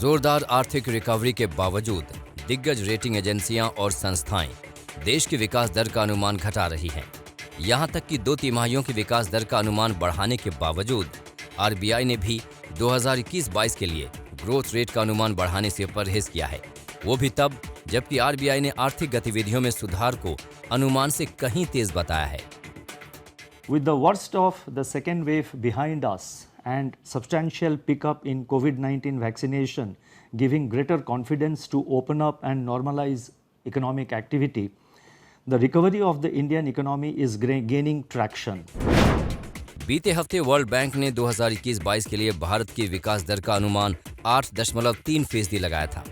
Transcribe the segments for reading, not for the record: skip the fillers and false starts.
जोरदार आर्थिक रिकवरी के बावजूद दिग्गज रेटिंग एजेंसियां और संस्थाएं देश की विकास दर का अनुमान घटा रही हैं। यहां तक कि 2 तिमाहियों की विकास दर का अनुमान बढ़ाने के बावजूद आरबीआई ने भी 2021-22 के लिए ग्रोथ रेट का अनुमान बढ़ाने से परहेज किया है। वो भी तब जबकि आरबीआई ने आर्थिक गतिविधियों में सुधार को अनुमान से कहीं तेज बताया है। With the worst of the second wave behind us and substantial pickup in COVID-19 vaccination giving greater confidence to open up and normalize economic activity, the recovery of the Indian economy is gaining traction. बीते हफ्ते world bank ने 2021-22 के लिए भारत की विकास दर का अनुमान 8.3% लगाया था,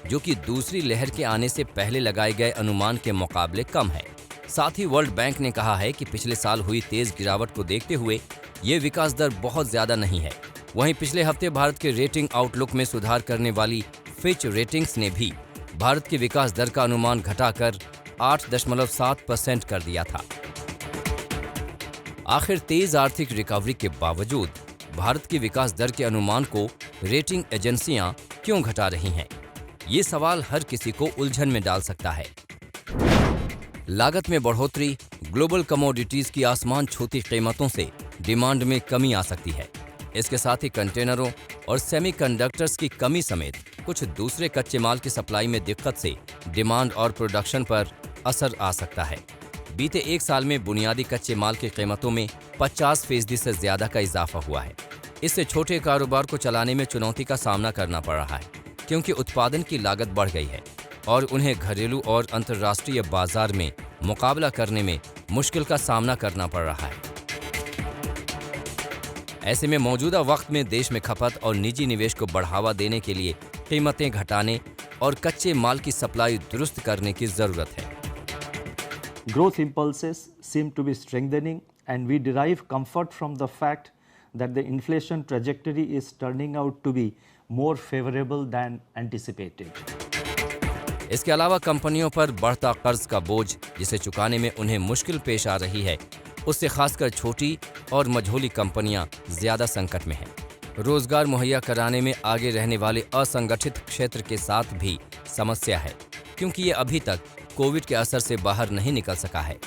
जो कि दूसरी लहर के आने से पहले लगाए गए अनुमान के मुकाबले कम है। साथ ही वर्ल्ड बैंक ने कहा है कि पिछले साल हुई तेज गिरावट को देखते हुए ये विकास दर बहुत ज्यादा नहीं है। वहीं पिछले हफ्ते भारत के रेटिंग आउटलुक में सुधार करने वाली फिच रेटिंग्स ने भी भारत की विकास दर का अनुमान घटाकर 8.7% कर दिया था। आखिर तेज आर्थिक रिकवरी के बावजूद भारत की विकास दर के अनुमान को रेटिंग एजेंसियां क्यों घटा रही हैं? ये सवाल हर किसी को उलझन में डाल सकता है। लागत में बढ़ोतरी, ग्लोबल कमोडिटीज की आसमान छूती कीमतों से डिमांड में कमी आ सकती है। इसके साथ ही कंटेनरों और सेमीकंडक्टर्स की कमी समेत कुछ दूसरे कच्चे माल की सप्लाई में दिक्कत से डिमांड और प्रोडक्शन पर असर आ सकता है। बीते 1 साल में बुनियादी कच्चे माल की कीमतों में 50% से ज्यादा का इजाफा हुआ है। इससे छोटे कारोबार को चलाने में चुनौती का सामना करना पड़ रहा है, क्योंकि उत्पादन की लागत बढ़ गई है और उन्हें घरेलू और अंतर्राष्ट्रीय बाजार में मुकाबला करने में मुश्किल का सामना करना पड़ रहा है। ऐसे में मौजूदा वक्त में देश में खपत और निजी निवेश को बढ़ावा देने के लिए कीमतें घटाने और कच्चे माल की सप्लाई दुरुस्त करने की जरूरत है। Growth impulses seem to be strengthening and we derive comfort from the fact that the inflation trajectory is turning out to be more favorable than anticipated. इसके अलावा कंपनियों पर बढ़ता कर्ज का बोझ, जिसे चुकाने में उन्हें मुश्किल पेश आ रही है, उससे खासकर छोटी और मझोली कंपनियां ज्यादा संकट में हैं। रोजगार मुहैया कराने में आगे रहने वाले असंगठित क्षेत्र के साथ भी समस्या है, क्योंकि ये अभी तक कोविड के असर से बाहर नहीं निकल सका है।